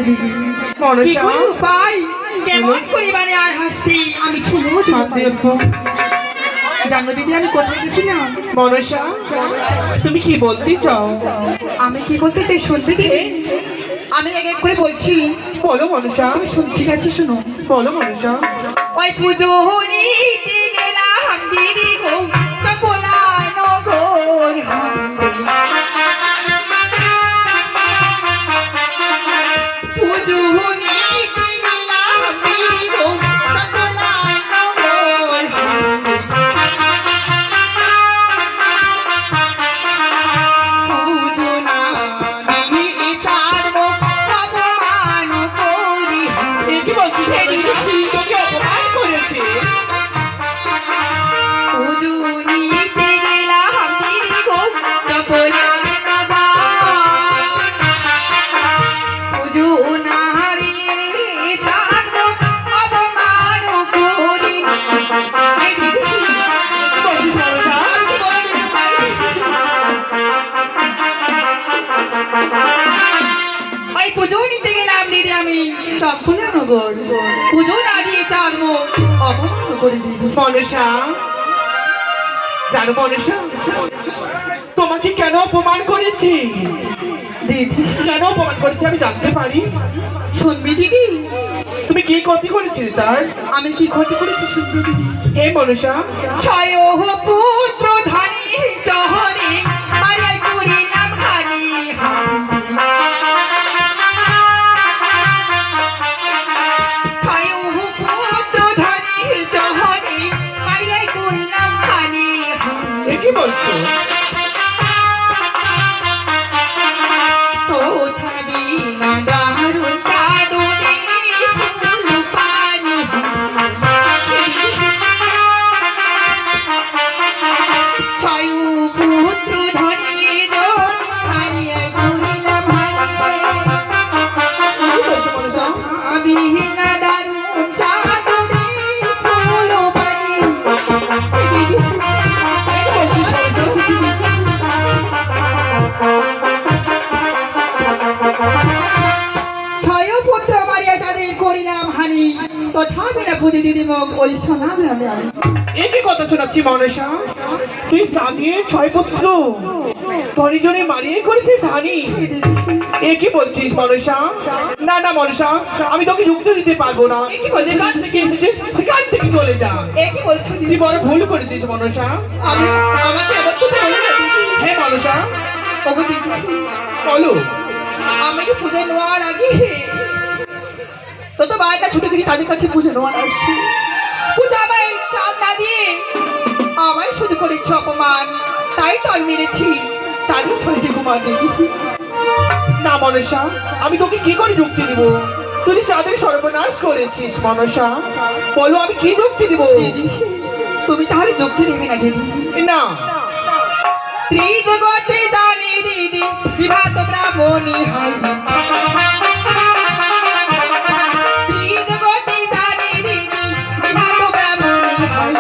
দিদি মনসা উপায় কেমন পরিমাণে আর হাসতে আমি খুব জানো দিদি আমি কোথায় গেছিলাম? মনসা তুমি কি বলতে চাও? আমি কি বলতে চাই শুনবে দিদি? আমি এক এক করে বলছি, বলো মনসা। ঠিক আছে শোনো। বলো মনসা। ওই পুজো নিতে গেলাম দিদি গো চপলা নগর পুজো নিতে গেলাম দিদি গো চপলা নগর পুজো না দিদি চাঁদ অপমান করি কি বলছিস? তোকে অপমান করেছে? পুজো নিতে গেলাম দিদি গো চপলা নগর পুজো না হারিয়ে চাঁদ অপমান করি বলছিস মনসা? ওই পুজো নিতে গেলাম দিদি আমি চপলা নগর পুজো না দিয়ে চাঁদ অপমান করে দিদি। মনসা জানো মনসা তোমাকে কেন অপমান করেছি? দিদি কেন অপমান করেছি আমি জানতে পারি? শুনবি দিদি? তুমি কি ক্ষতি করেছিলে তার? আমি কি ক্ষতি করেছি শুনবি দিদি? হে মনসা ছয় পুত্র ধানী চহরে মারিয়াই করিলাম হানি ছয় পুত্র ধানী চহরে মারিয়াই করিলাম হানি এ কি বলছো? তো থাবি না দারুণ চাঁদনি ফুল পানি ছয় পুত্র ধনী হারিয়ে করিলাম মনসা আমি না দারুণ চাঁদনি ফুল পানি ছয় পুত্র মারিয়া যাদের করিলাম হানি তথাপি না পুজো দিদি মুখ ওই শোনাম আমি এ কি কথা শোনাচ্ছি মনসা? তুই চাঁদের ছয় পুত্র ধনী জনে মারিয়ে করেছিস হানি? এ কি বলছিস মনসা? না না মনসা আমি তোকে যুক্তি দিতে পারবো না। এ কি বলছিস? যেখান থেকে এসেছিস সেখান থেকে চলে যা। এ কি বলছো তুই দিদি? বড় ভুল করেছিস মনসা। আমি আমাকে আবার তো বলো না দিদি। হে মনসা ওগো দিদি বলো। আমি কি পুজো নেওয়ার আগে তো বাইটা ছুটে গেছি চাঁদের কাছে পুজো নেওয়ার আসছি পূজা আমায় চাঁদ না দিয়ে আমায় শুধু করেছি অপমান তাই তো আমি মেরেছি চাঁদের ছয়টি কুমার দিদি। না মনসা আমি তোকে কি করে যুক্তি দিব? তুই চাঁদের সর্বনাশ করেছিস মনসা। বলো আমি কি যুক্তি দিব? দিদি তুমি তাহলে যুক্তি দেবে না দিদি? না ত্রিজগতে জানি দিদি বিভাত ব্রাহ্মণী হয় ত্রিজগতে জানি দিদি বিভাত ব্রাহ্মণী হয়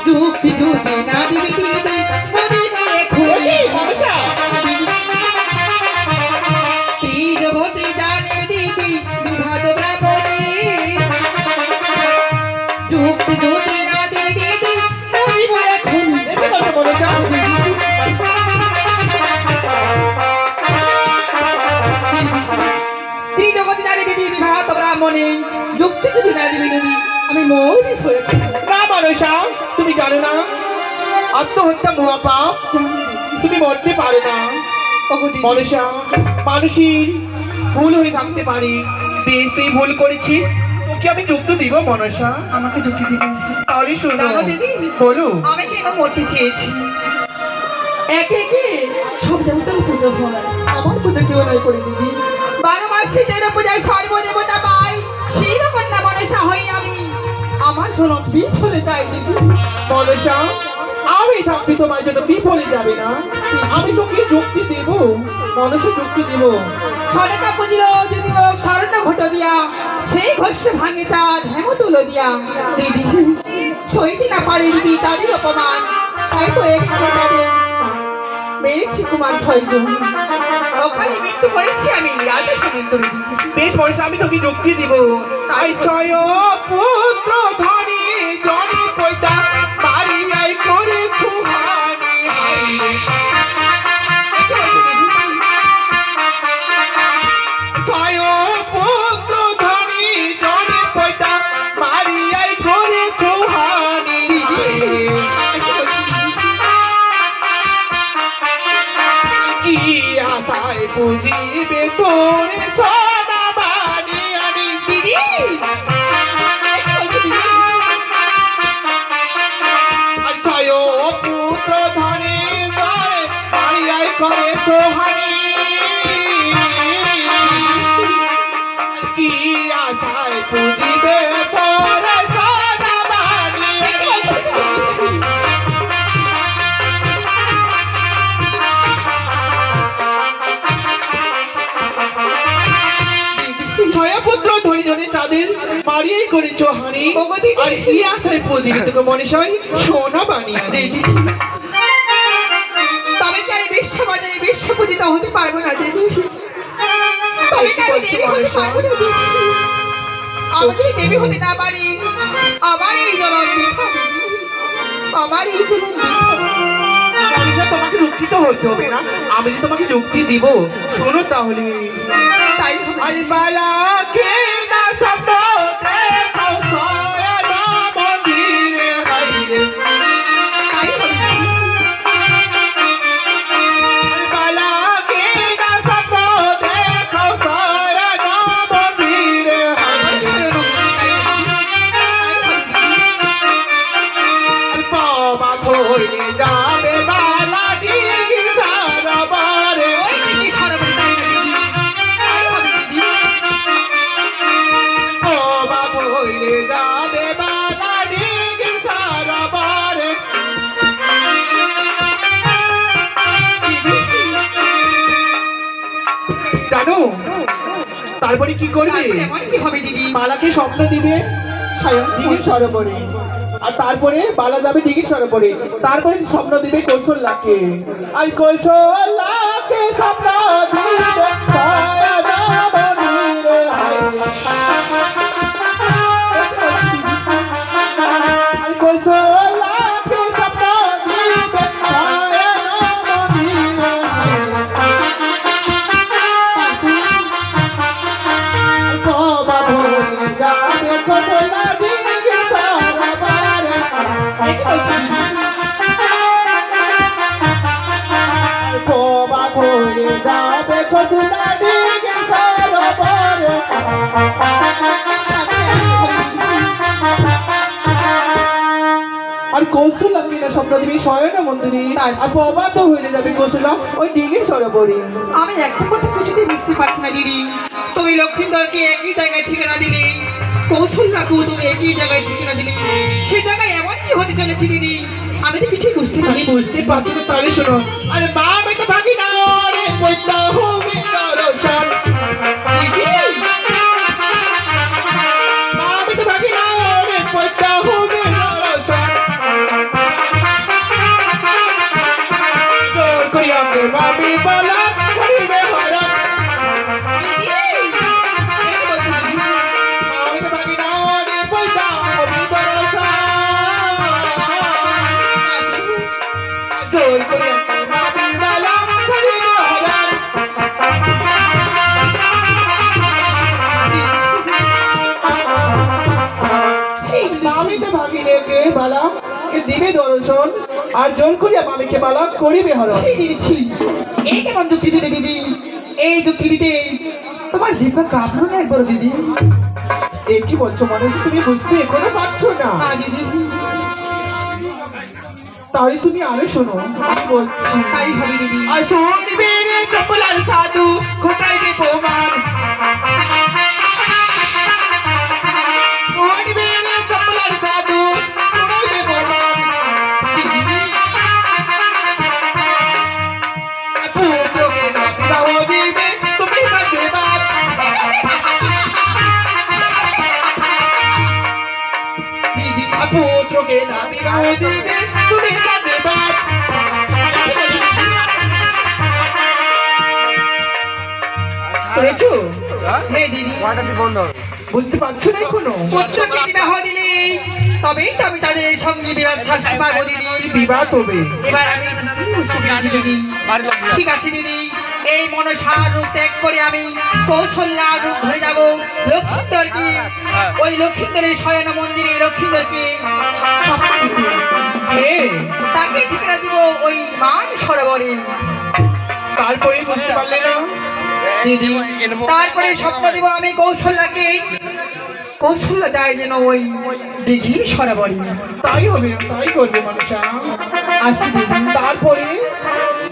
যুক্তি যদি না দিবি দিদি মনে নিয়ে খুলি মনসা ত্রিজগতে জানি দিদি বিভাত ব্রাহ্মণী যুক্তি যদি না দিবি দিদি মনে নিয়ে খুলি দেখে কথা মনসা। ত্রিজগতে জানি দিদি বিভাত ব্রাহ্মণী যুক্তি যদি না দিবি দিদি আমি মৌরি হয়ে না মনসা তুমি জানো না আত্মহত্যা মহাপাপ, তুমি মরতে পারো না মনসা। মানুষের ভুল হয়ে থাকতে পারে, বেশ তুই ভুল করেছিস তোকে আমি যুক্তি দিব মনসা। আমাকে যুক্তি দিবি? তাহলে শোনো জানো দিদি বলো। আমি কেন মরতে চেয়েছি? একে একে সব দেবতার পুজো হয়, আমার পুজো কেউ নাই করে দিদি। 12 মাসে 13 পূজায় সর্বদেবতা পাই সেই রকম না মনসা হই আমি আমার জন্য বিফলে যাই দিদি। মনসা আমি থাকতে তোমার জন্য বিফলে যাবে না, আমি তোকে যুক্তি দেব মনসা, যুক্তি দেব। সরটা পুজিল যদি সরটা ঘট দিয়া সেই ঘষ্ট ভাঙে চাঁদ হেমতুল দিয়া দিদি সইতে না পারে দিদি চাঁদের অপমান, তাই তো এক চাঁদের মেরেছি কুমার 6 জন। ওখানে মৃত্যু করেছি আমি, রাজা মৃত্যু দিদি। বেশ মনীষা, আমি তোকে যুক্তি দিব। তাই ছয় পুত্র ধনী জনি পয়দা মারিয়াই করে ছুহানি। ছয় পুত্র ধনী জনি পয়দা মারিয়াই করে ছুহানি। কি আশায় বুঝিবে তোরে সোনা বানি আনি। দিদি আর ছয় পুত্র ধনে ধরে মারিয়াই করে চোহানি। কি আশায় বুঝিবে তোরে সোনা বানি আনি। ছয়পুত্র ধনী ধনী চাঁদের মারিয়াই করেছ হানি। ওগো দিদি। আর কি আশায় প্রদীপ তোকে মনীষাই সোনা বানিয়ে দিদি। তবে কি আমি বিশ্ববাজারে বিশ্বপূজিত হতে পারবো না দিদি? তবে কি আমি দেবী হতে পারবো না দিদি? আমি যদি দেবী হতে না পারি, আমার এই জনম বৃথা দিদি। আমার এই জনম বৃথা। মনীষা, তোমাকে দুঃখিত হতে হবে না, আমি যে তোমাকে যুক্তি দিব, শোনো তাহলে। তাই হবে। আরে বালা কে না স্বপ্ন দেখাও সয়না মন্দিরে হাইরে। তাই হবে। আরে বালা কে না স্বপ্ন দেখাও সয়না মন্দিরে হাইরে। আর বাবা ধরে যাবে বালা ডিগি সারাবারে। ওই দিদি সরবরে তাই দিদি। তাই হবে দিদি। বাবা ধরে যাবে বালা ডিগি সারাবারে। জানো তারপরে কি করবে? তারপরে এমন কি হবে দিদি? বালাকে স্বপ্ন দিবে স্বয়ং দিঘির সরোবরে, আর তারপরে বালা যাবে দিঘির সরোবরে, তারপরে স্বপ্ন দিবে কৌশল্যাকে। আর কৌশল্যাকে স্বপ্ন দিবে সয়না মন্দিরে হাইরে। আর কৌশল্যাকে স্বপ্ন দিবে সয়না মন্দিরে হাইরে। বাবা ধরে যাবে কৌশল্যা দিঘির সরোবরে। বাবা ধরে যাবে কৌশল্যা দিঘির সরোবরে। আর কৌশল্যা কিনা স্বপ্ন দিবি সয়না মন্দিরে, আর বাবা তো হয়ে যাবে কৌশল্যা ওই দিঘির সরোবরে। আমি একটা কথা কিছুতেই বুঝতে পারছি না দিদি। তুমি লক্ষ্মীন্দরকে একই জায়গায় ঠিকানা দিলে, কৌশল্যাকেও তুমি একই জায়গায় ঠিকানা দিলে, সে জায়গায় এমন কি হতে চলেছে দিদি? আমি তো কিছুই বুঝতে আমি পারি। বুঝতে পারছি না, তাহলে শোনো। আরে মা আমি তো ভাগি না রে কইতা হবে দর্শন। মা আমি তো ভাগি না রে কইতা হবে দর্শন। জোর করি আমি ভাবি বলা করিবে হরণ। মা আমি তো ভাগি না রে কইতা হবে দর্শন। জোর করি আমি ভাবি বলা করিবে হরণ। মামিতে ভাগিনেকে বালা কে দিবে দর্শন, আর জোর করিয়া মামিকে বালা করিবে হরণ। এই কেমন যুক্তি দিতে দিদি? এই যুক্তি দিতে তোমার জিভা কাঁপলো না একবার দিদি? এ কি বলছো মানুষ, তুমি বুঝতে এখনো পারছো না? না দিদি, তাহলে তুমি আরো শোনো, আমি বলছি। তাই হবে দিদি। আর শুনবে রে চপলার সাধু ঘটাইবে প্রমাণ। শুনবে রে চপলার সাধু ঘটাইবে প্রমাণ। পুত্রকে না বিবাহ দিবে তুমি সাথেবাদ। দিদি পুত্রকে না বিবাহ দিবে তুমি সাথেবাদ। হে দিদি বুঝতে পারছো না এখনো? পুত্রকে বিবাহ দিলে তবেই তো আমি তাদের সঙ্গে বিবাদ শাস্তি পাবো দিদি। বিবাদ হবে। এবার আমি বুঝতে পেরেছি দিদি। ঠিক আছে দিদি, এই মনসার রূপ ত্যাগ করে আমি কৌশল্যার রূপ ধরে যাব লক্ষ্মীন্দরকে, ওই লক্ষ্মীন্দরের শয়ন মন্দিরে লক্ষ্মীন্দরকে স্বপ্ন দিতে। তাকে ঠিকানা দিব ওই মান সরোবরে। তারপরে বুঝতে পারলে না দিদি, তারপরে স্বপ্ন দিব আমি কৌশল্যাকে, কৌশল্যা যায় যেন ওই দিঘির সরোবরে। তাই হবে, তাই করবে মনসা। আসি দিদি। তারপরে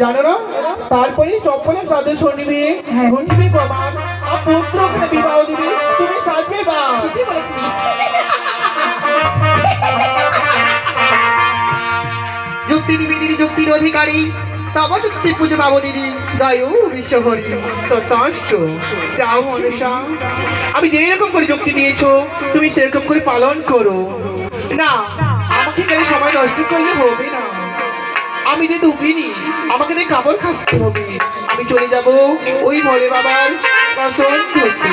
জানো না, তারপরে চপ্পলের সাথে শনিবে ঘন্টিবে প্রমাণ আর পুত্র ওখানে বিবাহ দিবে, তুমি সাজবে বা কি বলেছি? যুক্তি দিবি দিদি, যুক্তির অধিকারী তব যুক্তি পুজো পাবো দিদি। জয় ও বিশ্বহরি। তো তষ্ট যাও মনসা, আমি যেই রকম করে যুক্তি দিয়েছো তুমি সেরকম করে পালন করো। না, আমাকে এখানে সময় নষ্ট করলে হবে না। আমি যে ঢুকিনি, আমাকে যে খাবার খাসতে হবে। আমি চলে যাব ওই ভোলে বাবার বাসন ধরতে।